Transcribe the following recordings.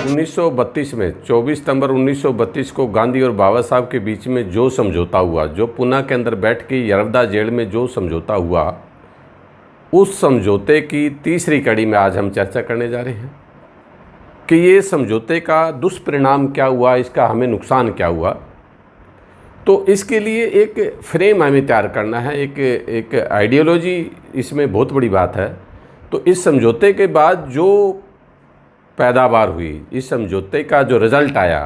1932 में 24 सितंबर 1932 को गांधी और बाबा साहब के बीच में जो समझौता हुआ, जो पुणे के अंदर बैठ के यरवदा जेल में जो समझौता हुआ, उस समझौते की तीसरी कड़ी में आज हम चर्चा करने जा रहे हैं कि ये समझौते का दुष्परिणाम क्या हुआ, इसका हमें नुकसान क्या हुआ। तो इसके लिए एक फ्रेम हमें तैयार करना है, एक आइडियोलॉजी इसमें बहुत बड़ी बात है। तो इस समझौते के बाद जो पैदावार हुई, इस समझौते का जो रिज़ल्ट आया,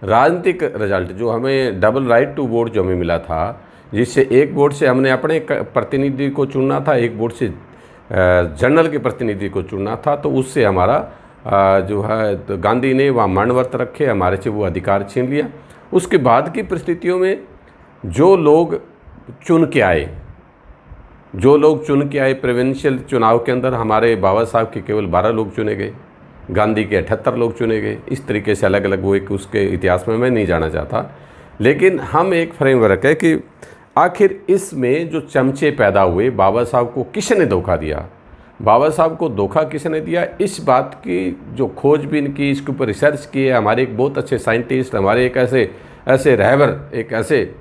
राजनीतिक रिज़ल्ट, जो हमें डबल राइट टू वोट जो हमें मिला था, जिससे एक वोट से हमने अपने प्रतिनिधि को चुनना था, एक वोट से जनरल के प्रतिनिधि को चुनना था, तो उससे हमारा जो है तो गांधी ने वहाँ मौनव्रत रखे, हमारे से वो अधिकार छीन लिया। उसके बाद की परिस्थितियों में जो लोग चुन के आए प्रेसिडेंशियल चुनाव के अंदर, हमारे बाबा साहब के केवल 12 लोग चुने गए, गांधी के 78 लोग चुने गए। इस तरीके से अलग अलग वो एक उसके इतिहास में मैं नहीं जाना चाहता, लेकिन हम एक फ्रेमवर्क है कि आखिर इसमें जो चमचे पैदा हुए, बाबा साहब को किसने धोखा दिया, बाबा साहब को धोखा किसने दिया, इस बात की जो खोजबीन की, इसके ऊपर रिसर्च की है हमारे एक बहुत अच्छे साइंटिस्ट, हमारे एक ऐसे रहबर, एक ऐसे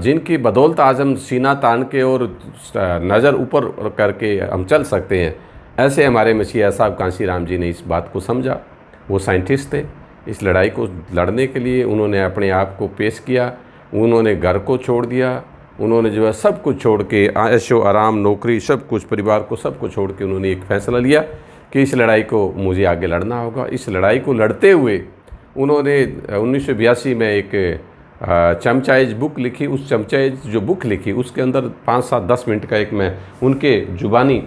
जिनकी बदौलत आज हम सीना तान के और नज़र ऊपर करके हम चल सकते हैं, ऐसे हमारे मसीहा साहब कांशीराम जी ने इस बात को समझा। वो साइंटिस्ट थे, इस लड़ाई को लड़ने के लिए उन्होंने अपने आप को पेश किया, उन्होंने घर को छोड़ दिया, उन्होंने जो है सब कुछ छोड़ के, ऐशो आराम, नौकरी, सब कुछ, परिवार को, सब कुछ छोड़ के उन्होंने एक फ़ैसला लिया कि इस लड़ाई को मुझे आगे लड़ना होगा। इस लड़ाई को लड़ते हुए उन्होंने 1982 में एक चमचाइज बुक लिखी। उस चमचाइज जो बुक लिखी उसके अंदर 5, 7, 10 मिनट का एक मैं उनके जुबानी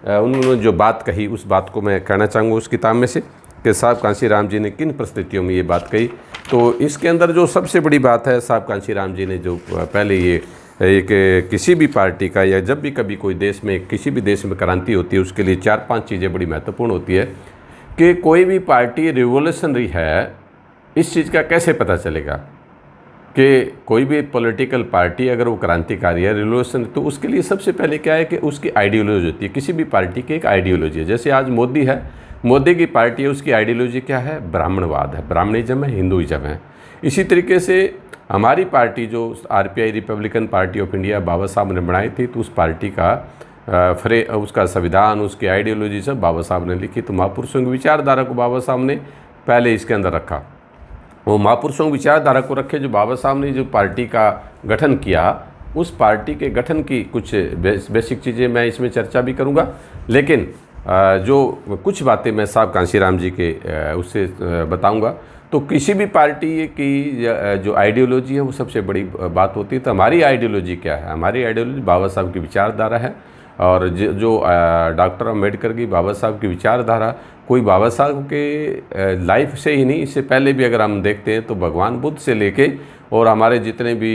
उन्होंने जो बात कही, उस बात को मैं कहना चाहूँगा उस किताब में से कि साहब कांशीराम जी ने किन परिस्थितियों में ये बात कही। तो इसके अंदर जो सबसे बड़ी बात है, साहब कांशीराम जी ने जो पहले ये एक किसी भी पार्टी का, या जब भी कभी कोई देश में, किसी भी देश में क्रांति होती है, उसके लिए 4-5 चीज़ें बड़ी महत्वपूर्ण होती है कि कोई भी पार्टी रिवोल्यूशनरी है, इस चीज़ का कैसे पता चलेगा कि कोई भी पॉलिटिकल पार्टी अगर वो क्रांतिकारी है, रिवोल्यूशन, तो उसके लिए सबसे पहले क्या है कि उसकी आइडियोलॉजी होती है। किसी भी पार्टी की एक आइडियोलॉजी है। जैसे आज मोदी है, मोदी की पार्टी है, उसकी आइडियोलॉजी क्या है? ब्राह्मणवाद है, ब्राह्मणिज्म है, हिंदुइज्म है। इसी तरीके से हमारी पार्टी जो RPI, Republican Party of India, Baba Saheb ने बनाई थी, तो उस पार्टी का उसका संविधान, उसकी आइडियोलॉजी सब बाबा साहब ने लिखी। तो महापुरुषों की विचारधारा को बाबा साहब ने पहले इसके अंदर रखा। वो महापुरुषों की विचारधारा को रखे, जो बाबा साहब ने जो पार्टी का गठन किया, उस पार्टी के गठन की कुछ बेसिक चीज़ें मैं इसमें चर्चा भी करूँगा, लेकिन जो कुछ बातें मैं साहब कांशीराम जी के उससे बताऊँगा। तो किसी भी पार्टी की जो आइडियोलॉजी है वो सबसे बड़ी बात होती है। तो हमारी आइडियोलॉजी क्या है? हमारी आइडियोलॉजी बाबा साहब की विचारधारा है। और जो डॉक्टर अम्बेडकर की, बाबा साहब की विचारधारा, कोई बाबा साहब के लाइफ से ही नहीं, इससे पहले भी अगर हम देखते हैं तो भगवान बुद्ध से लेके और हमारे जितने भी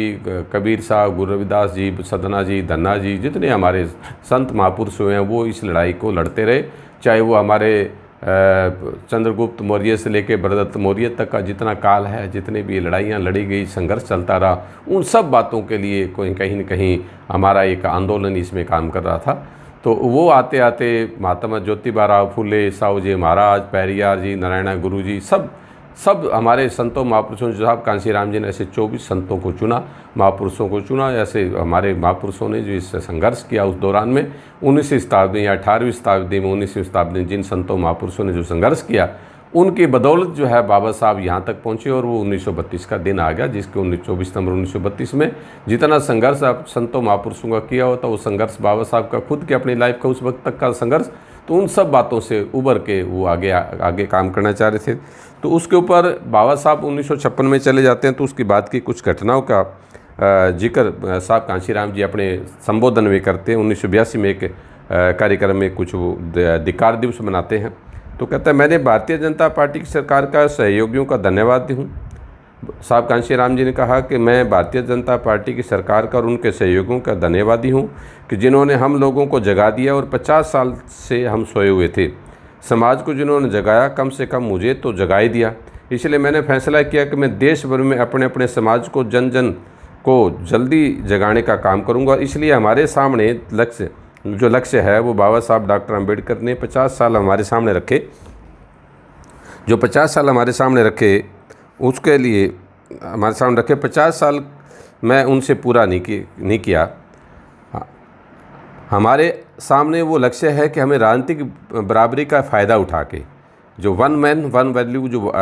कबीर साहब, गुरु रविदास जी, सदना जी, धन्ना जी, जितने हमारे संत महापुरुष हुए हैं, वो इस लड़ाई को लड़ते रहे। चाहे वो हमारे चंद्रगुप्त मौर्य से लेके भरतदत्त मौर्य तक का जितना काल है, जितने भी लड़ाइयाँ लड़ी गई, संघर्ष चलता रहा, उन सब बातों के लिए कोई कहीं न कहीं हमारा एक आंदोलन इसमें काम कर रहा था। तो वो आते आते महात्मा ज्योतिबा राव फुले, साहू जी महाराज, पेरियार जी, नारायण गुरु जी, सब हमारे संतों महापुरुषों, जो साहब कांशीराम जी ने ऐसे 24 संतों को चुना, महापुरुषों को चुना। ऐसे हमारे महापुरुषों ने जो इससे संघर्ष किया उस दौरान में 19वीं शताब्दी या 18वीं शताब्दी में, 19वीं शताब्दी में जिन संतों महापुरुषों ने जो संघर्ष किया, उनकी बदौलत जो है बाबा साहब यहाँ तक पहुँचे। और वो 1932 का दिन आ गया, जिसके 24 सितंबर 1932 में जितना संघर्ष आप संतों महापुरुषों का किया होता, वो संघर्ष बाबा साहब का खुद के अपनी लाइफ का उस वक्त तक का संघर्ष, तो उन सब बातों से उबर के वो आगे काम करना चाह रहे थे। तो उसके ऊपर बाबा साहब 1956 में चले जाते हैं। तो उसकी बात की कुछ घटनाओं का जिक्र साहब कांशीराम जी अपने संबोधन में करते हैं। 1982 में एक कार्यक्रम में कुछ वो धिक्कार दिवस मनाते हैं। तो कहता है, मैंने भारतीय जनता पार्टी की सरकार का सहयोगियों का धन्यवाद हूँ। साहब कांशीराम जी ने कहा कि मैं भारतीय जनता पार्टी की सरकार का और उनके सहयोगियों का धन्यवादी हूँ कि जिन्होंने हम लोगों को जगा दिया और 50 साल से हम सोए हुए थे। समाज को जिन्होंने जगाया, कम से कम मुझे तो जगा ही दिया। इसलिए मैंने फैसला किया कि मैं देश भर में अपने अपने समाज को, जन जन को जल्दी जगाने का काम करूँगा। इसलिए हमारे सामने लक्ष्य है वो बाबा साहब डॉक्टर अम्बेडकर ने 50 साल हमारे सामने रखे, जो 50 साल हमारे सामने रखे, उसके लिए हमारे सामने रखे 50 साल मैं उनसे पूरा नहीं किया। हमारे सामने वो लक्ष्य है कि हमें राजनीतिक बराबरी का फ़ायदा उठा के, जो वन मैन वन वैल्यू जो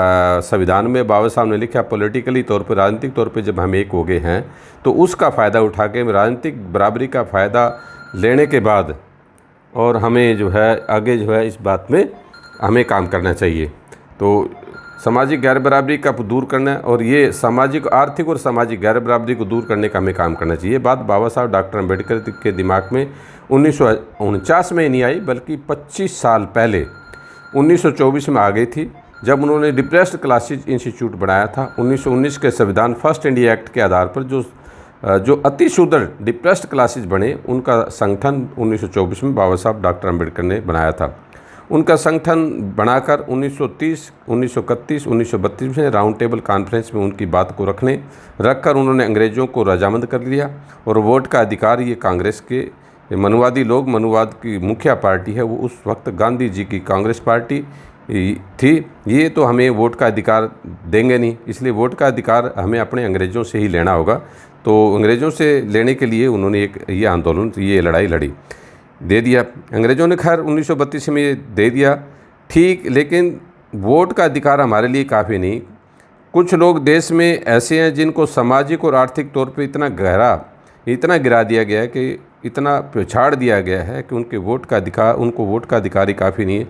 संविधान में बाबा साहब ने लिखा, पॉलिटिकली तौर पर, राजनीतिक तौर पे जब हम एक हो गए हैं तो उसका फ़ायदा उठा के राजनीतिक बराबरी का फ़ायदा लेने के बाद और हमें जो है आगे जो है इस बात में हमें काम करना चाहिए। तो सामाजिक गैर बराबरी का दूर करना और ये सामाजिक, आर्थिक और सामाजिक गैर बराबरी को दूर करने का हमें काम करना चाहिए। बात बाबा साहब डॉक्टर अम्बेडकर के दिमाग में 1949 में ही नहीं आई, बल्कि 25 साल पहले 1924 में आ गई थी, जब उन्होंने डिप्रेस्ड क्लासेज इंस्टीट्यूट बनाया था। 1919 के संविधान फर्स्ट इंडिया एक्ट के आधार पर जो अति शूद्र डिप्रेस्ड क्लासेज बने, उनका संगठन 1924 में बाबा साहब डॉक्टर अम्बेडकर ने बनाया था। उनका संगठन बनाकर 1930, 1931, 1932 में राउंड टेबल कॉन्फ्रेंस में उनकी बात को रखकर उन्होंने अंग्रेज़ों को रजामंद कर लिया और वोट का अधिकार, ये कांग्रेस के मनुवादी लोग, मनुवाद की मुखिया पार्टी है, वो उस वक्त गांधी जी की कांग्रेस पार्टी थी, ये तो हमें वोट का अधिकार देंगे नहीं, इसलिए वोट का अधिकार हमें अपने अंग्रेज़ों से ही लेना होगा। तो अंग्रेज़ों से लेने के लिए उन्होंने एक ये आंदोलन, ये लड़ाई लड़ी, दे दिया। अंग्रेज़ों ने खैर 1932 में ये दे दिया, ठीक, लेकिन वोट का अधिकार हमारे लिए काफ़ी नहीं। कुछ लोग देश में ऐसे हैं जिनको सामाजिक और आर्थिक तौर पे इतना गिरा दिया गया है, कि इतना पिछाड़ दिया गया है कि उनको वोट का अधिकार ही काफ़ी नहीं है।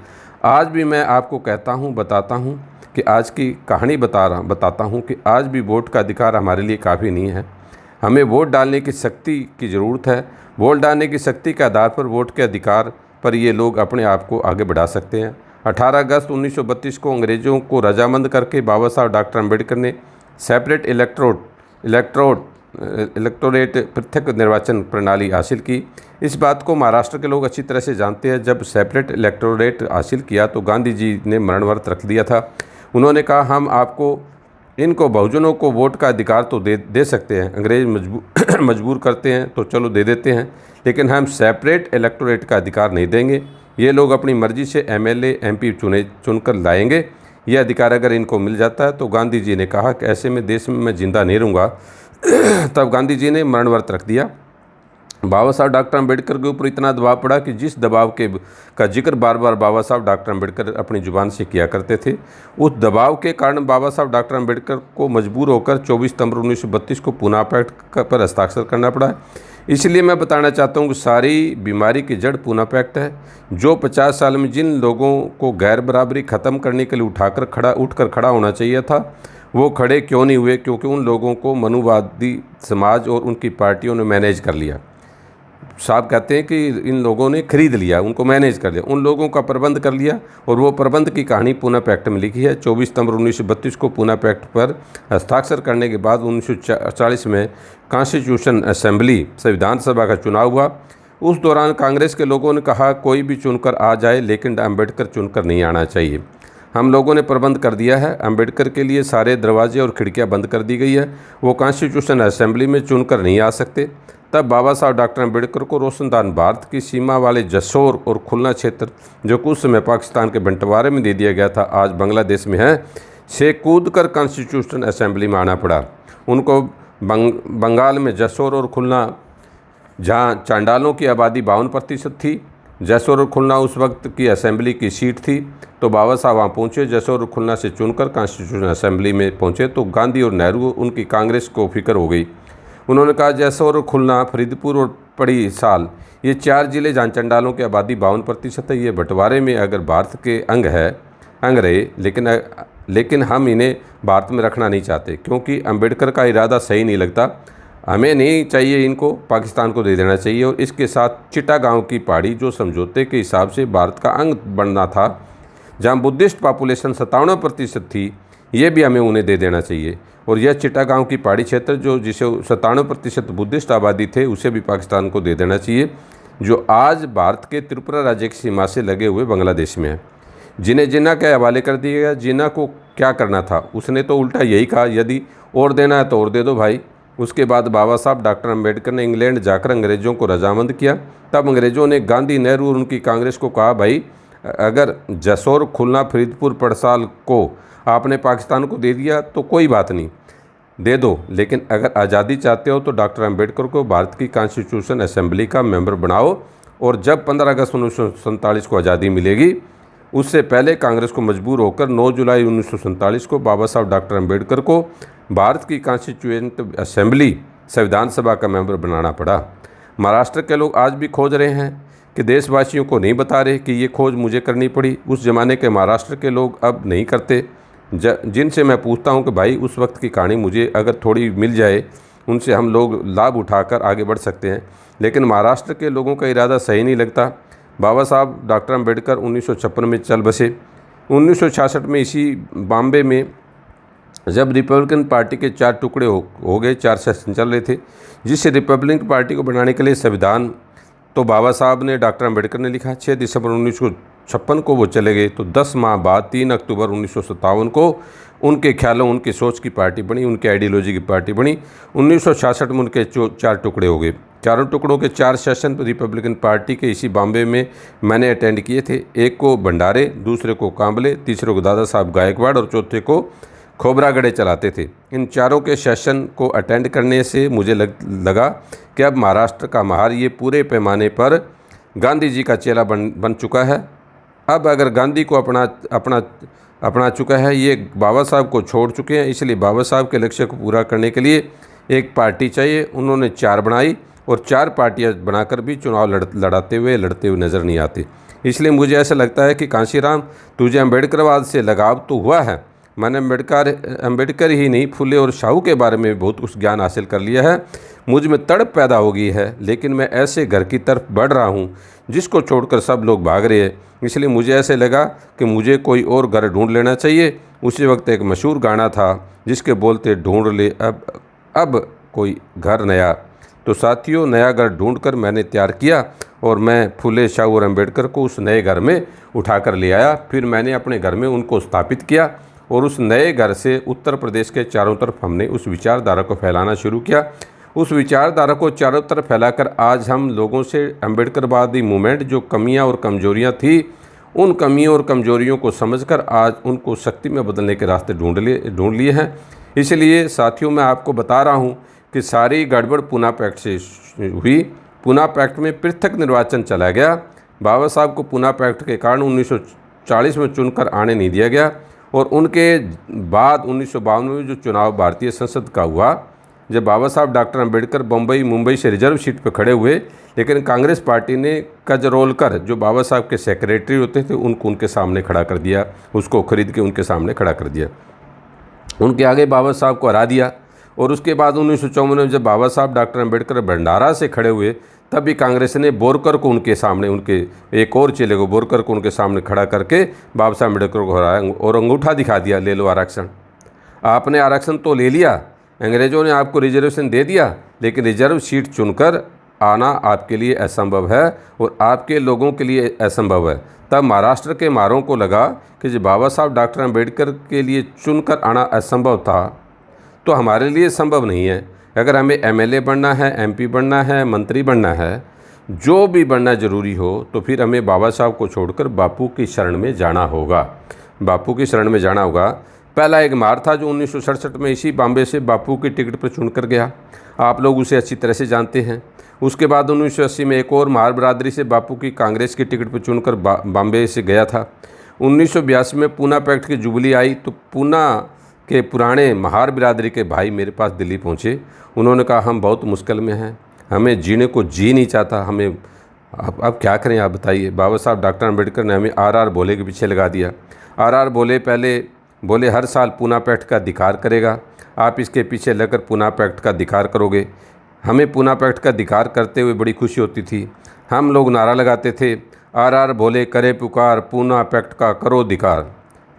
आज भी मैं आपको कहता हूँ, बताता हूँ कि आज की कहानी बताता हूँ कि आज भी वोट का अधिकार हमारे लिए काफ़ी नहीं है। हमें वोट डालने की शक्ति की ज़रूरत है। वोट डालने की शक्ति के आधार पर, वोट के अधिकार पर ये लोग अपने आप को आगे बढ़ा सकते हैं। 18 अगस्त 1932 को अंग्रेज़ों को रजामंद करके बाबा साहब डॉक्टर अम्बेडकर ने सेपरेट इलेक्टोरेट पृथक निर्वाचन प्रणाली हासिल की। इस बात को महाराष्ट्र के लोग अच्छी तरह से जानते हैं। जब सेपरेट इलेक्टोरेट हासिल किया तो गांधी जी ने मरण व्रत रख दिया था। उन्होंने कहा, हम आपको इनको बहुजनों को वोट का अधिकार तो दे सकते हैं, अंग्रेज़ मजबूर करते हैं तो चलो दे देते हैं, लेकिन हम सेपरेट इलेक्टोरेट का अधिकार नहीं देंगे। ये लोग अपनी मर्ज़ी से MLA MP चुनकर लाएंगे। ये अधिकार अगर इनको मिल जाता है तो गांधी जी ने कहा कि ऐसे में देश में मैं ज़िंदा नहीं रहूँगा। तब गांधी जी ने मरण व्रत रख दिया। बाबा साहब डॉक्टर अम्बेडकर के ऊपर इतना दबाव पड़ा कि जिस दबाव का जिक्र बार बार बाबा साहब डॉक्टर अम्बेडकर अपनी ज़ुबान से किया करते थे, उस दबाव के कारण बाबा साहब डॉक्टर अम्बेडकर को मजबूर होकर 24 सितंबर 1932 को पूना पैक्ट पर हस्ताक्षर करना पड़ा। इसलिए मैं बताना चाहता हूँ कि सारी बीमारी की जड़ पूना पैक्ट है, जो 50 साल में जिन लोगों को गैर बराबरी ख़त्म करने के लिए उठकर खड़ा होना चाहिए था, वो खड़े क्यों नहीं हुए? क्योंकि उन लोगों को मनुवादी समाज और उनकी पार्टियों ने मैनेज कर लिया। साहब कहते हैं कि इन लोगों ने खरीद लिया, उनको मैनेज कर लिया, उन लोगों का प्रबंध कर लिया, और वो प्रबंध की कहानी पूना पैक्ट में लिखी है। 24 सितंबर 1932 को पूना पैक्ट पर हस्ताक्षर करने के बाद 1940 में कॉन्स्टिट्यूशन असेंबली, संविधान सभा का चुनाव हुआ। उस दौरान कांग्रेस के लोगों ने कहा, कोई भी चुनकर आ जाए, लेकिन अम्बेडकर चुनकर नहीं आना चाहिए। हम लोगों ने प्रबंध कर दिया है, अम्बेडकर के लिए सारे दरवाजे और खिड़कियां बंद कर दी गई है, वो कॉन्स्टिट्यूशन असेंबली में चुनकर नहीं आ सकते। तब बाबा साहब डॉक्टर अम्बेडकर को रोशनदान भारत की सीमा वाले जसोर और खुलना क्षेत्र, जो कुछ समय पाकिस्तान के बंटवारे में दे दिया गया था, आज बांग्लादेश में है, से कूद कर कॉन्स्टिट्यूशन असेंबली में आना पड़ा। उनको बंगाल में जसोर और खुलना, जहाँ चांडालों की आबादी 52% थी, जसोर और खुलना उस वक्त की असेंबली की सीट थी, तो बाबा साहब वहाँ पहुँचे, जसोर और खुलना से चुनकर कॉन्स्टिट्यूशन असेंबली में पहुँचे। तो गांधी और नेहरू, उनकी कांग्रेस को फिक्र हो गई। उन्होंने कहा, जसोर और खुलना, फरीदपुर और पड़ी साल, ये 4 ज़िले जहाँ चंडालों की आबादी 52% है, ये बंटवारे में अगर भारत के अंग रहे, लेकिन हम इन्हें भारत में रखना नहीं चाहते, क्योंकि अम्बेडकर का इरादा सही नहीं लगता, हमें नहीं चाहिए, इनको पाकिस्तान को दे देना चाहिए। और इसके साथ चिटागांव की पहाड़ी, जो समझौते के हिसाब से भारत का अंग बनना था, जहाँ बुद्धिस्ट पॉपुलेशन 97% थी, ये भी हमें उन्हें दे देना चाहिए। और यह चिटागांव की पहाड़ी क्षेत्र, जो जिसे 97% बुद्धिस्ट आबादी थे, उसे भी पाकिस्तान को दे देना चाहिए, जो आज भारत के त्रिपुरा राज्य की सीमा से लगे हुए बांग्लादेश में है। जिन्हें जिन्ना के हवाले कर दिया गया। जिन्ना को क्या करना था? उसने तो उल्टा यही कहा, यदि और देना है तो और दे दो भाई। उसके बाद बाबा साहब डॉक्टर अम्बेडकर ने इंग्लैंड जाकर अंग्रेज़ों को रजामंद किया। तब अंग्रेज़ों ने गांधी, नेहरू और उनकी कांग्रेस को कहा, भाई अगर जसोर, खुलना, फरीदपुर, पड़साल को आपने पाकिस्तान को दे दिया तो कोई बात नहीं, दे दो, लेकिन अगर आज़ादी चाहते हो तो डॉक्टर अंबेडकर को भारत की कॉन्स्टिट्यूशन असेंबली का मेंबर बनाओ, और जब 15 अगस्त 1947 को आज़ादी मिलेगी उससे पहले कांग्रेस को मजबूर होकर 9 जुलाई 1947 को बाबा साहब डॉक्टर अंबेडकर को भारत की कॉन्स्टिट्यूएंट असेंबली संविधान सभा का मेंबर बनाना पड़ा। महाराष्ट्र के लोग आज भी खोज रहे हैं कि देशवासियों को नहीं बता रहे कि ये खोज मुझे करनी पड़ी। उस ज़माने के महाराष्ट्र के लोग अब नहीं करते। जिनसे मैं पूछता हूँ कि भाई उस वक्त की कहानी मुझे अगर थोड़ी मिल जाए, उनसे हम लोग लाभ उठाकर आगे बढ़ सकते हैं, लेकिन महाराष्ट्र के लोगों का इरादा सही नहीं लगता। बाबा साहब डॉक्टर अंबेडकर 1956 में चल बसे। 1966 में इसी बॉम्बे में जब रिपब्लिकन पार्टी के 4 टुकड़े हो गए, 4 सेशन चल रहे थे, जिस रिपब्लिकन पार्टी को बनाने के लिए संविधान तो बाबा साहब ने, डॉक्टर अंबेडकर ने लिखा। 6 दिसंबर 1956 को वो चले गए, तो 10 माह बाद 3 अक्टूबर 1957 को उनके ख्यालों, उनकी सोच की पार्टी बनी, उनके आइडियोलॉजी की पार्टी बनी। 1966 में उनके 4 टुकड़े हो गए। चारों टुकड़ों के 4 सेशन रिपब्लिकन पार्टी के इसी बॉम्बे में मैंने अटेंड किए थे। एक को भंडारे, दूसरे को कांबले, तीसरे को दादा साहब गायकवाड़ और चौथे को खोबरागढ़े चलाते थे। इन चारों के सेशन को अटेंड करने से मुझे लगा कि अब महाराष्ट्र का महार ये पूरे पैमाने पर गांधी जी का चेला बन चुका है। अब अगर गांधी को अपना चुका है, ये बाबा साहब को छोड़ चुके हैं, इसलिए बाबा साहब के लक्ष्य को पूरा करने के लिए एक पार्टी चाहिए। उन्होंने 4 बनाई और 4 पार्टियां बनाकर भी चुनाव लड़ते हुए नज़र नहीं आते। इसलिए मुझे ऐसा लगता है कि कांशीराम, तुझे अम्बेडकरवाद से लगाव तो हुआ है। मैंने अम्बेडकर ही नहीं, फुले और शाहू के बारे में बहुत कुछ ज्ञान हासिल कर लिया है। मुझ में तड़प पैदा हो गई है, लेकिन मैं ऐसे घर की तरफ बढ़ रहा हूँ जिसको छोड़कर सब लोग भाग रहे हैं। इसलिए मुझे ऐसे लगा कि मुझे कोई और घर ढूंढ लेना चाहिए। उसी वक्त एक मशहूर गाना था जिसके बोलते, ढूंढ ले अब कोई घर नया। तो साथियों, नया घर ढूंढकर मैंने तैयार किया और मैं फुले, शाहू और अम्बेडकर को उस नए घर में उठा कर ले आया। फिर मैंने अपने घर में उनको स्थापित किया और उस नए घर से उत्तर प्रदेश के चारों तरफ हमने उस विचारधारा को फैलाना शुरू किया। उस विचारधारा को चारों तरफ फैलाकर आज हम लोगों से अम्बेडकरवादी मूवमेंट जो कमियां और कमजोरियां थी, उन कमियों और कमजोरियों को समझकर आज उनको शक्ति में बदलने के रास्ते ढूंढ लिए हैं। इसलिए साथियों, मैं आपको बता रहा हूं कि सारी गड़बड़ पूना पैक्ट से हुई। पूना पैक्ट में पृथक निर्वाचन चला गया। बाबा साहब को पूना पैक्ट के कारण 1940 में चुनकर आने नहीं दिया गया और उनके बाद 1952 में जो चुनाव भारतीय संसद का हुआ, जब बाबा साहब डॉक्टर अंबेडकर मुंबई से रिजर्व सीट पर खड़े हुए, लेकिन कांग्रेस पार्टी ने कजरोलकर, जो बाबा साहब के सेक्रेटरी होते थे, उनको उनके सामने खड़ा कर दिया, उसको खरीद के उनके सामने खड़ा कर दिया, उनके आगे बाबा साहब को हरा दिया। और उसके बाद 1954 में जब बाबा साहब डॉक्टर अंबेडकर भंडारा से खड़े हुए, तब भी कांग्रेस ने बोरकर को उनके सामने, उनके एक और चेले को बोरकर को उनके सामने खड़ा करके बाबा साहब अंबेडकर को हराया और अंगूठा दिखा दिया, ले लो आरक्षण। आपने आरक्षण तो ले लिया, अंग्रेज़ों ने आपको रिजर्वेशन दे दिया, लेकिन रिजर्व सीट चुनकर आना आपके लिए असंभव है और आपके लोगों के लिए असंभव है। तब महाराष्ट्र के मारों को लगा कि जब बाबा साहब डॉक्टर अंबेडकर के लिए चुनकर आना असंभव था, तो हमारे लिए संभव नहीं है। अगर हमें एमएलए बनना है, एमपी बनना है, मंत्री बनना है, जो भी बनना ज़रूरी हो, तो फिर हमें बाबा साहब को छोड़कर बापू की शरण में जाना होगा। बापू की शरण में जाना होगा। पहला एक मार था जो 1967 में इसी बॉम्बे से बापू की टिकट पर चुनकर गया। आप लोग उसे अच्छी तरह से जानते हैं। उसके बाद 1980 में एक और महार बरादरी से बापू की कांग्रेस की टिकट पर चुनकर बॉम्बे से गया था। 1982 में पूना पैक्ट की जुबली आई तो पूना के पुराने महार बिरादरी के भाई मेरे पास दिल्ली पहुंचे। उन्होंने कहा, हम बहुत मुश्किल में हैं, हमें जीने को जी नहीं चाहता, हमें अब क्या करें, आप बताइए। बाबा साहब डॉक्टर अंबेडकर ने हमें आर भोले के पीछे लगा दिया। आर भोले पहले बोले हर साल पूना पैक्ट का अधिकार करेगा, आप इसके पीछे लगकर पूना पैक्ट का अधिकार करोगे। हमें पूना पैक्ट का अधिकार करते हुए बड़ी खुशी होती थी। हम लोग नारा लगाते थे, आर भोले करे पुकार, पूना पैक्ट का करो अधिकार,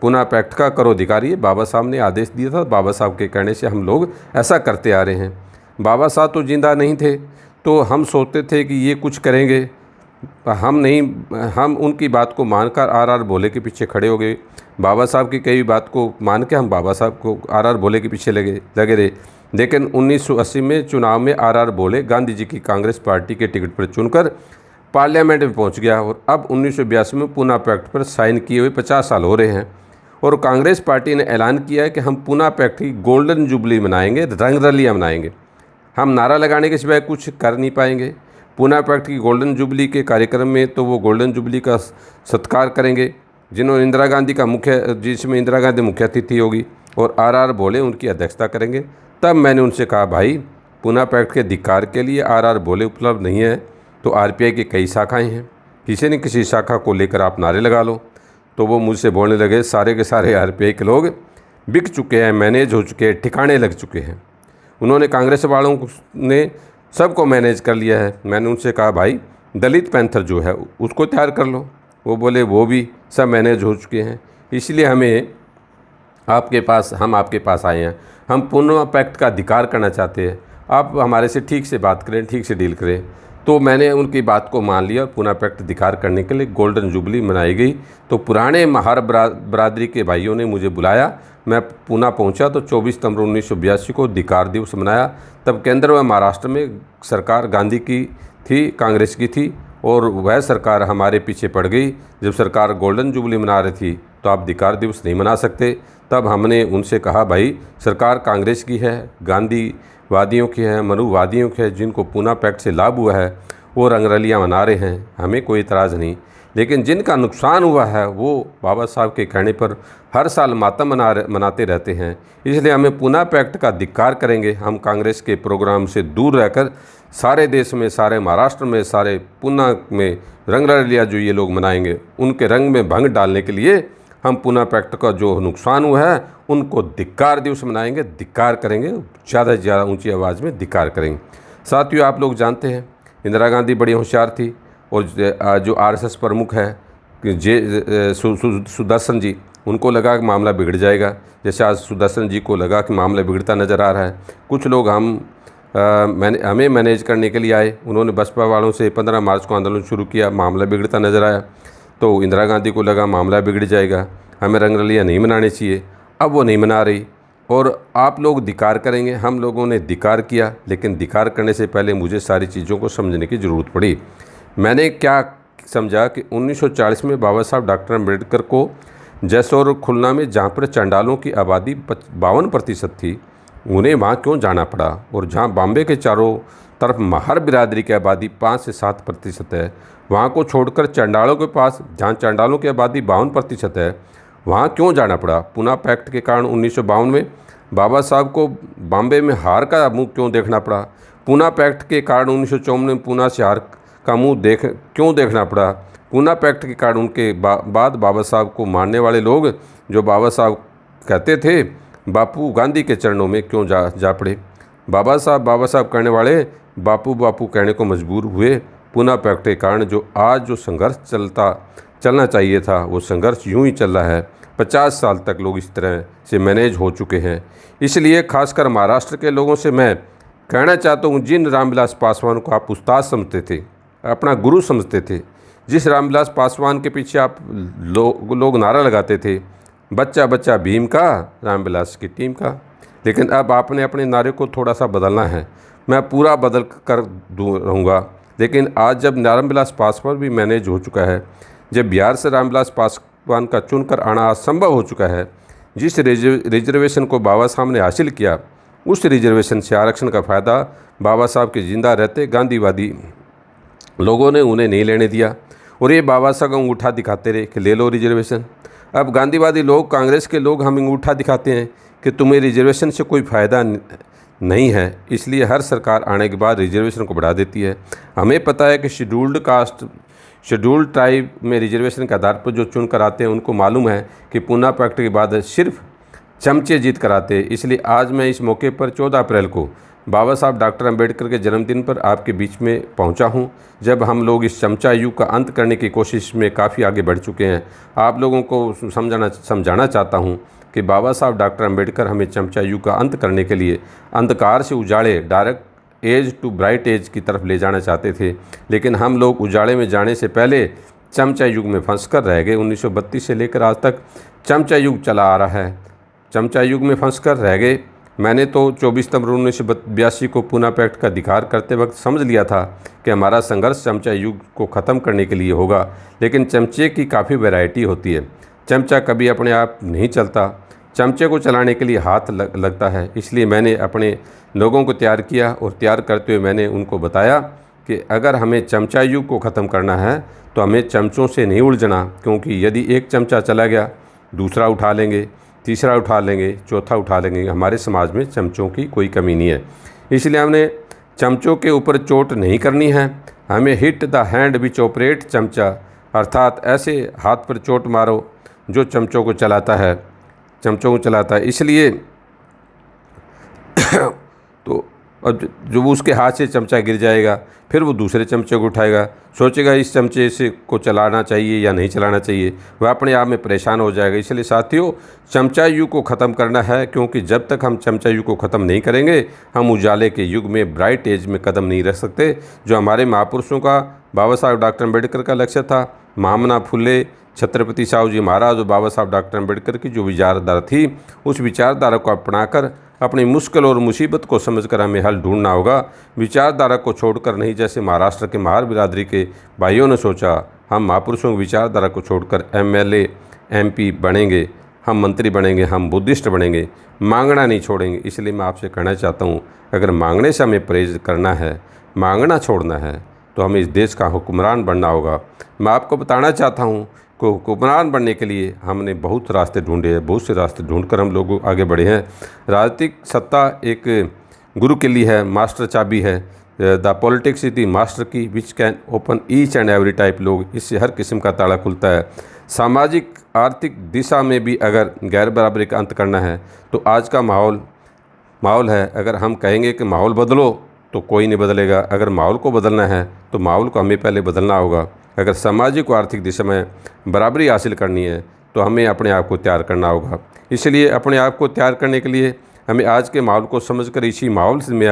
पूना पैक्ट का करो अधिकार। ये बाबा साहब ने आदेश दिया था। बाबा साहब के कहने से हम लोग ऐसा करते आ रहे हैं। बाबा साहब तो जिंदा नहीं थे, तो हम सोचते थे कि ये कुछ करेंगे, हम उनकी बात को मानकर आर भोले के पीछे खड़े हो गए। बाबा साहब की कई बात को मान के हम बाबा साहब को आर भोले के पीछे लगे रहे। लेकिन 1980 में चुनाव में आर भोले गांधी जी की कांग्रेस पार्टी के टिकट पर चुनकर पार्लियामेंट में पहुंच गया और अब 1982 में पूना पैक्ट पर साइन किए हुए 50 साल हो रहे हैं और कांग्रेस पार्टी ने ऐलान किया है कि हम पूना पैक्ट की गोल्डन जुबली मनाएंगे, रंगरलियाँ मनाएंगे। हम नारा लगाने के सिवाय कुछ कर नहीं पाएंगे। पूना पैक्ट की गोल्डन जुबली के कार्यक्रम में तो वो गोल्डन जुबली का सत्कार करेंगे जिन्होंने जिसमें इंदिरा गांधी मुख्य अतिथि होगी और आर भोले उनकी अध्यक्षता करेंगे। तब मैंने उनसे कहा, भाई पूना पैक्ट के धिक्कार के लिए आर भोले उपलब्ध नहीं है तो आरपीआई की कई शाखाएं हैं, किसी न किसी शाखा को लेकर आप नारे लगा लो। तो वो मुझसे बोलने लगे, सारे के सारे आरपीआई के लोग बिक चुके हैं, मैनेज हो चुके हैं, ठिकाने लग चुके हैं। उन्होंने कांग्रेस वालों ने सबको मैनेज कर लिया है। मैंने उनसे कहा, भाई दलित पैंथर जो है उसको तैयार कर लो। वो बोले वो भी सब मैनेज हो चुके हैं, इसलिए हम आपके पास आए हैं। हम पूना पैक्ट का अधिकार करना चाहते हैं, आप हमारे से ठीक से बात करें, ठीक से डील करें। तो मैंने उनकी बात को मान लिया और पूना पैक्ट अधिकार करने के लिए गोल्डन जुबली मनाई गई। तो पुराने महार बरादरी के भाइयों ने मुझे बुलाया, मैं पूना पहुंचा तो 24 सितंबर 1982 को अधिकार दिवस मनाया। तब केंद्र व महाराष्ट्र में सरकार गांधी की थी, कांग्रेस की थी और वह सरकार हमारे पीछे पड़ गई। जब सरकार गोल्डन जुबली मना रही थी तो आप अधिकार दिवस नहीं मना सकते। तब हमने उनसे कहा, भाई सरकार कांग्रेस की है, गांधीवादियों की है, मनुवादियों की है, जिनको पूना पैक्ट से लाभ हुआ है वो रंगरलियाँ मना रहे हैं, हमें कोई इतराज़ नहीं। लेकिन जिनका नुकसान हुआ है वो बाबा साहब के कहने पर हर साल मातम मनाते रहते हैं। इसलिए हमें पूना पैक्ट का धिक्कार करेंगे। हम कांग्रेस के प्रोग्राम से दूर रहकर सारे देश में, सारे महाराष्ट्र में, सारे पूना में रंगरलियाँ जो ये लोग मनाएंगे उनके रंग में भंग डालने के लिए हम पूना पैक्ट का जो नुकसान हुआ है उनको धिक्कार दिवस मनाएंगे, धिक्कार करेंगे, ज़्यादा से ज़्यादा ऊंची आवाज़ में धिक्कार करेंगे। साथियों, आप लोग जानते हैं इंदिरा गांधी बड़ी होशियार थी और जो आरएसएस प्रमुख है सुदर्शन जी, उनको लगा कि मामला बिगड़ जाएगा। जैसे आज सुदर्शन जी को लगा कि मामला बिगड़ता नज़र आ रहा है। कुछ लोग हमें मैनेज करने के लिए आए। उन्होंने बसपा वालों से 15 मार्च को आंदोलन शुरू किया, मामला बिगड़ता नज़र आया। तो इंदिरा गांधी को लगा मामला बिगड़ जाएगा, हमें रंगरलियाँ नहीं मनानी चाहिए। अब वो नहीं मना रही और आप लोग धिक्कार करेंगे। हम लोगों ने धिक्कार किया, लेकिन धिक्कार करने से पहले मुझे सारी चीज़ों को समझने की ज़रूरत पड़ी। मैंने क्या समझा कि 1940 में बाबा साहब डॉक्टर अम्बेडकर को जैसौर और खुलना में, जहाँ पर चंडालों की आबादी 52% थी, उन्हें वहाँ क्यों जाना पड़ा। और जहाँ बॉम्बे के चारों तरफ महार बिरादरी की आबादी 5 से 7% है, वहाँ को छोड़कर चंडालों के पास, जहाँ चंडालों की आबादी 52% है, वहाँ क्यों जाना पड़ा। पूना पैक्ट के कारण 1952 में बाबा साहब को बॉम्बे में हार का मुंह क्यों देखना पड़ा। पूना पैक्ट के कारण 1954 में पूना से हार का मुंह क्यों देखना पड़ा। पूना पैक्ट के कारण उनके बाद बाबा साहब को मारने वाले लोग जो बाबा साहब कहते थे बापू गांधी के चरणों में क्यों जा पड़े। बाबा साहब कहने वाले बापू कहने को मजबूर हुए। पूना पैक्ट के कारण जो संघर्ष चलना चाहिए था वो संघर्ष यूं ही चल रहा है। 50 साल तक लोग इस तरह से मैनेज हो चुके हैं। इसलिए खासकर महाराष्ट्र के लोगों से मैं कहना चाहता हूँ, जिन रामविलास पासवान को आप उस्ताद समझते थे, अपना गुरु समझते थे, जिस रामविलास पासवान के पीछे आप लोग नारा लगाते थे, बच्चा बच्चा भीम का, रामविलास की टीम का, लेकिन अब आपने अपने नारे को थोड़ा सा बदलना है। मैं पूरा बदल कर रहूँगा। लेकिन आज जब रामविलास पासवान भी मैनेज हो चुका है, जब बिहार से रामविलास पासवान का चुनकर आना असंभव हो चुका है, जिस रिजर्वेशन को बाबा साहब ने हासिल किया, उस रिजर्वेशन से आरक्षण का फ़ायदा बाबा साहब के जिंदा रहते गांधीवादी लोगों ने उन्हें नहीं लेने दिया और ये बाबा साहब अंगूठा दिखाते रहे कि ले लो रिजर्वेशन। अब गांधीवादी लोग, कांग्रेस के लोग हम अंगूठा दिखाते हैं कि तुम्हें रिजर्वेशन से कोई फ़ायदा नहीं है, इसलिए हर सरकार आने के बाद रिजर्वेशन को बढ़ा देती है। हमें पता है कि शेड्यूल्ड कास्ट, शेड्यूल्ड ट्राइब में रिजर्वेशन के आधार पर जो चुन कर आते हैं उनको मालूम है कि पूना पैक्ट के बाद सिर्फ चमचे जीत कर आते हैं। इसलिए आज मैं इस मौके पर 14 अप्रैल को बाबा साहब डॉक्टर अम्बेडकर के जन्मदिन पर आपके बीच में पहुंचा हूं, जब हम लोग इस चमचा युग का अंत करने की कोशिश में काफ़ी आगे बढ़ चुके हैं। आप लोगों को समझाना चाहता हूं कि बाबा साहब डॉक्टर अम्बेडकर हमें चमचा युग का अंत करने के लिए अंधकार से उजाड़े, direct age to bright age की तरफ ले जाना चाहते थे, लेकिन हम लोग उजाड़े में जाने से पहले चमचा युग में फंस कर रह गए। 1932 से लेकर आज तक चमचा युग चला आ रहा है। चमचा युग में फंस कर रह गए। मैंने तो 24 सितंबर 1982 को पूना पैक्ट का अधिकार करते वक्त समझ लिया था कि हमारा संघर्ष चमचा युग को ख़त्म करने के लिए होगा, लेकिन चमचे की काफ़ी वैरायटी होती है। चमचा कभी अपने आप नहीं चलता, चमचे को चलाने के लिए हाथ लगता है। इसलिए मैंने अपने लोगों को तैयार किया और तैयार करते हुए मैंने उनको बताया कि अगर हमें चमचा युग को ख़त्म करना है तो हमें चमचों से नहीं उलझना, क्योंकि यदि एक चमचा चला गया दूसरा उठा लेंगे, तीसरा उठा लेंगे, चौथा उठा लेंगे। हमारे समाज में चमचों की कोई कमी नहीं है। इसलिए हमने चमचों के ऊपर चोट नहीं करनी है, हमें hit the hand which operate चमचा, अर्थात ऐसे हाथ पर चोट मारो जो चमचों को चलाता है। इसलिए तो अब जो उसके हाथ से चमचा गिर जाएगा, फिर वो दूसरे चमचे को उठाएगा, सोचेगा इस चमचे से को चलाना चाहिए या नहीं चलाना चाहिए, वह अपने आप में परेशान हो जाएगा। इसलिए साथियों, चमचा युग को ख़त्म करना है, क्योंकि जब तक हम चमचा युग को ख़त्म नहीं करेंगे हम उजाले के युग में, ब्राइट एज में कदम नहीं रख सकते। जो हमारे महापुरुषों का, बाबा साहब डॉक्टर अम्बेडकर का लक्ष्य था, महामना फुले, छत्रपति साहू जी महाराज और बाबा साहब डॉक्टर अम्बेडकर की जो विचारधारा थी, उस विचारधारा को अपनाकर अपनी मुश्किल और मुसीबत को समझकर हमें हल ढूंढना होगा। विचारधारा को छोड़कर नहीं, जैसे महाराष्ट्र के महार बिरादरी के भाइयों ने सोचा, हम महापुरुषों की विचारधारा को छोड़कर MLA MP बनेंगे, हम मंत्री बनेंगे, हम बुद्धिस्ट बनेंगे, मांगना नहीं छोड़ेंगे। इसलिए मैं आपसे कहना चाहता हूँ, अगर मांगने से हमें परहेज करना है, मांगना छोड़ना है, तो हमें इस देश का हुक्मरान बनना होगा। मैं आपको बताना चाहता हूँ को हुक्मरान बनने के लिए हमने बहुत रास्ते ढूंढे हैं, बहुत से रास्ते ढूंढकर हम लोग आगे बढ़े हैं। राजनीतिक सत्ता एक गुरु के लिए है, मास्टर चाबी है। The politics is the master key which can open each and every type लोग, इससे हर किस्म का ताला खुलता है। सामाजिक आर्थिक दिशा में भी अगर गैर बराबरी का अंत करना है तो आज का माहौल है, अगर हम कहेंगे कि माहौल बदलो तो कोई नहीं बदलेगा। अगर माहौल को बदलना है तो माहौल को हमें पहले बदलना होगा। अगर सामाजिक और आर्थिक दिशा में बराबरी हासिल करनी है तो हमें अपने आप को तैयार करना होगा। इसलिए अपने आप को तैयार करने के लिए हमें आज के माहौल को समझकर इसी माहौल में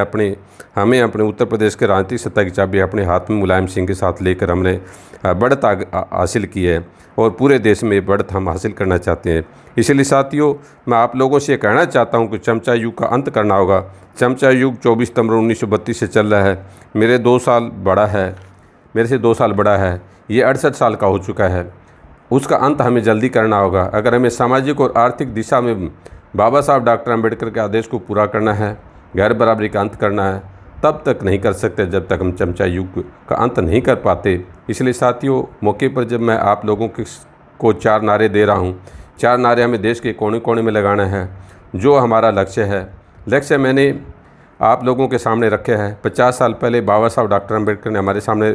हमें अपने उत्तर प्रदेश के राजनीतिक सत्ता की चाबी अपने हाथ में मुलायम सिंह के साथ लेकर हमने बढ़त हासिल की है और पूरे देश में बढ़त हम हासिल करना चाहते हैं। इसलिए साथियों, मैं आप लोगों से कहना चाहता हूं कि चमचा युग का अंत करना होगा। चमचा युग 24 सितंबर 1932 से चल रहा है। मेरे से 2 साल बड़ा है, ये 68 साल का हो चुका है। उसका अंत हमें जल्दी करना होगा। अगर हमें सामाजिक और आर्थिक दिशा में बाबा साहब डॉक्टर अम्बेडकर के आदेश को पूरा करना है, गैर बराबरी का अंत करना है, तब तक नहीं कर सकते जब तक हम चमचा युग का अंत नहीं कर पाते। इसलिए साथियों, मौके पर जब मैं आप लोगों को 4 नारे दे रहा हूँ, 4 नारे हमें देश के कोने कोने में लगाना है। जो हमारा लक्ष्य मैंने आप लोगों के सामने रखे हैं। 50 साल पहले बाबा साहब डॉक्टर अम्बेडकर ने हमारे सामने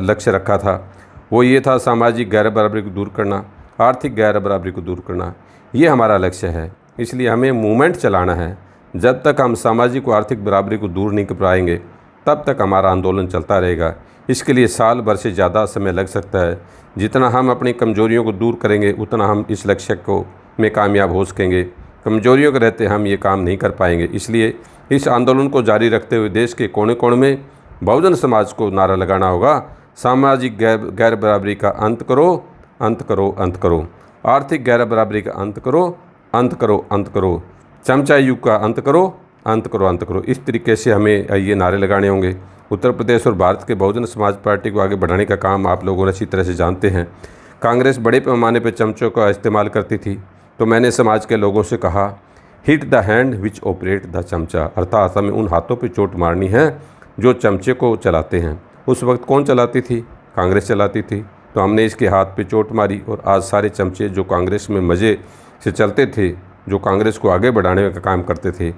लक्ष्य रखा था, वो ये था सामाजिक गैर बराबरी को दूर करना, आर्थिक गैर बराबरी को दूर करना। ये हमारा लक्ष्य है। इसलिए हमें मूवमेंट चलाना है। जब तक हम सामाजिक और आर्थिक बराबरी को दूर नहीं कर पाएंगे तब तक हमारा आंदोलन चलता रहेगा। इसके लिए साल भर से ज़्यादा समय लग सकता है। जितना हम अपनी कमजोरियों को दूर करेंगे उतना हम इस लक्ष्य में कामयाब हो सकेंगे। कमजोरियों के रहते हम ये काम नहीं कर पाएंगे। इसलिए इस आंदोलन को जारी रखते हुए देश के कोने कोने में बहुजन समाज को नारा लगाना होगा, सामाजिक गैर बराबरी का अंत करो, अंत करो, अंत करो। आर्थिक गैर बराबरी का अंत करो, अंत करो, अंत करो। चमचा युग का अंत करो, अंत करो, अंत करो। इस तरीके से हमें ये नारे लगाने होंगे। उत्तर प्रदेश और भारत के बहुजन समाज पार्टी को आगे बढ़ाने का काम आप लोगों ने अच्छी तरह से जानते हैं। कांग्रेस बड़े पैमाने पर चमचों का इस्तेमाल करती थी, तो मैंने समाज के लोगों से कहा, hit the hand which operate the चमचा, अर्थात हमें उन हाथों पर चोट मारनी है जो चमचे को चलाते हैं। उस वक्त कौन चलाती थी? कांग्रेस चलाती थी। तो हमने इसके हाथ पे चोट मारी और आज सारे चमचे जो कांग्रेस में मज़े से चलते थे, जो कांग्रेस को आगे बढ़ाने का काम करते थे,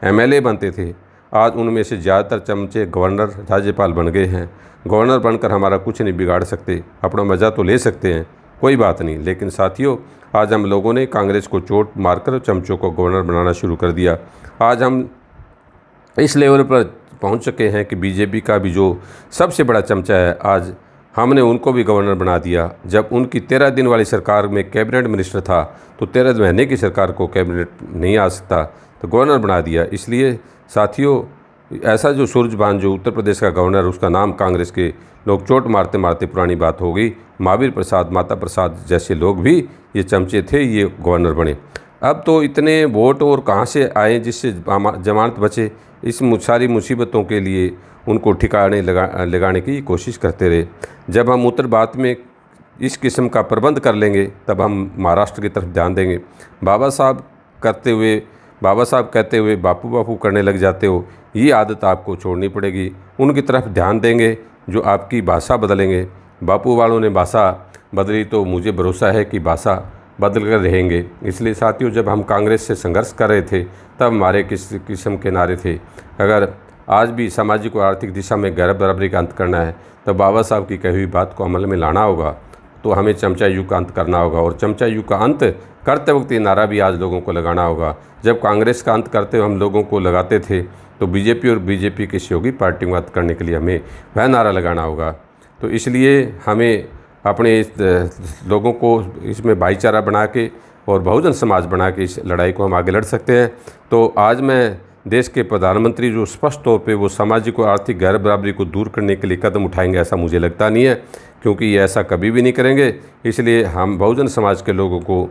MLA बनते थे, आज उनमें से ज़्यादातर चमचे गवर्नर, राज्यपाल बन गए हैं। गवर्नर बनकर हमारा कुछ नहीं बिगाड़ सकते, अपना मज़ा तो ले सकते हैं, कोई बात नहीं। लेकिन साथियों, आज हम लोगों ने कांग्रेस को चोट मारकर चमचों को गवर्नर बनाना शुरू कर दिया। आज हम इस लेवल पर पहुंच चुके हैं कि बीजेपी का भी जो सबसे बड़ा चमचा है, आज हमने उनको भी गवर्नर बना दिया। जब उनकी 13 दिन वाली सरकार में कैबिनेट मिनिस्टर था, तो 13 महीने की सरकार को कैबिनेट नहीं आ सकता, तो गवर्नर बना दिया। इसलिए साथियों, ऐसा जो सूरजभान जो उत्तर प्रदेश का गवर्नर, उसका नाम कांग्रेस के लोग चोट मारते मारते पुरानी बात हो गई। महावीर प्रसाद, माता प्रसाद जैसे लोग भी ये चमचे थे, ये गवर्नर बने। अब तो इतने वोट और कहाँ से आए जिससे जमानत बचे, इस सारी मुसीबतों के लिए उनको ठिकाने लगाने की कोशिश करते रहे। जब हम उत्तर भारत में इस किस्म का प्रबंध कर लेंगे तब हम महाराष्ट्र की तरफ ध्यान देंगे। बाबा साहब कहते हुए बापू बापू करने लग जाते हो, ये आदत आपको छोड़नी पड़ेगी। उनकी तरफ ध्यान देंगे जो आपकी भाषा बदलेंगे। बापू वालों ने भाषा बदली तो मुझे भरोसा है कि भाषा बदल कर रहेंगे। इसलिए साथियों, जब हम कांग्रेस से संघर्ष कर रहे थे तब हमारे किस किस्म के नारे थे। अगर आज भी सामाजिक और आर्थिक दिशा में गैर बराबरी का अंत करना है तो बाबा साहब की कही हुई बात को अमल में लाना होगा। तो हमें चमचा युग का अंत करना होगा, और चमचा युग का अंत करते वक्त ये नारा भी आज लोगों को लगाना होगा। जब कांग्रेस का अंत करते हुए हम लोगों को लगाते थे तो बीजेपी और बीजेपी की सहयोगी पार्टियों का अंत करने के लिए हमें वह नारा लगाना होगा। तो इसलिए हमें अपने लोगों को इसमें भाईचारा बना के और बहुजन समाज बना के इस लड़ाई को हम आगे लड़ सकते हैं। तो आज मैं देश के प्रधानमंत्री जो स्पष्ट तौर पे वो सामाजिक और आर्थिक गैर बराबरी को दूर करने के लिए कदम उठाएंगे, ऐसा मुझे लगता नहीं है, क्योंकि ये ऐसा कभी भी नहीं करेंगे। इसलिए हम बहुजन समाज के लोगों को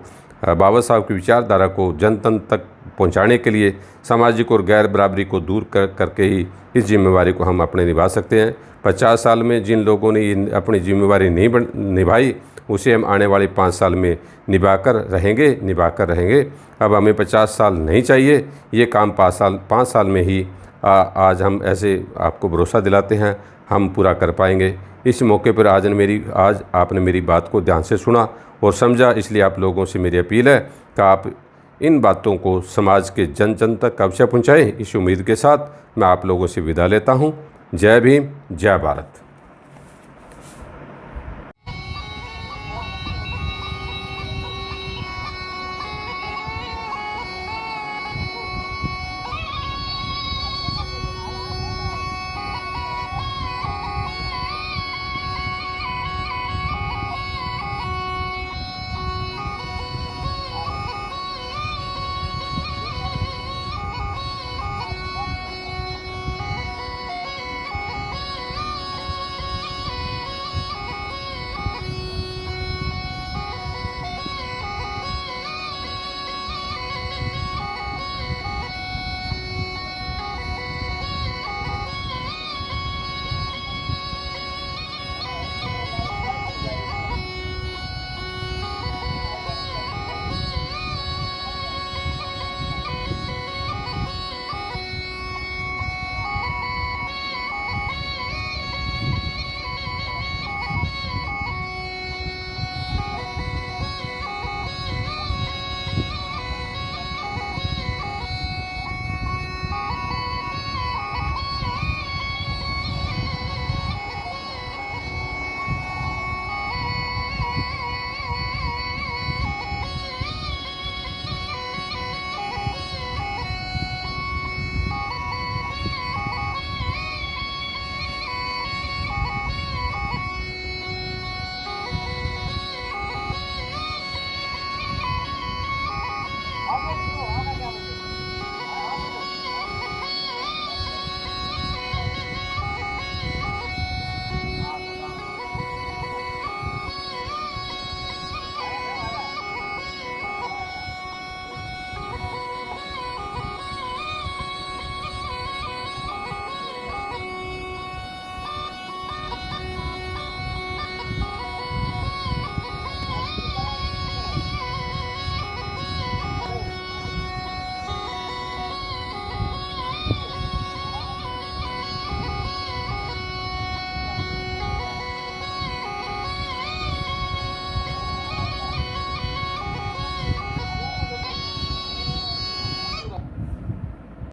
बाबा साहब की विचारधारा को जन तन तक पहुंचाने के लिए सामाजिक और गैर बराबरी को दूर करके ही इस जिम्मेवारी को हम अपने निभा सकते हैं। 50 साल में जिन लोगों ने अपनी जिम्मेवारी नहीं निभाई उसे हम आने वाले 5 साल में निभा कर रहेंगे। अब हमें 50 साल नहीं चाहिए, ये काम 5 साल में ही आज हम ऐसे आपको भरोसा दिलाते हैं हम पूरा कर पाएंगे। इस मौके पर आज आपने मेरी बात को ध्यान से सुना और समझा, इसलिए आप लोगों से मेरी अपील है कि आप इन बातों को समाज के जन जन तक अवश्य पहुँचाएँ। इस उम्मीद के साथ मैं आप लोगों से विदा लेता हूँ। जय भीम, जय भारत।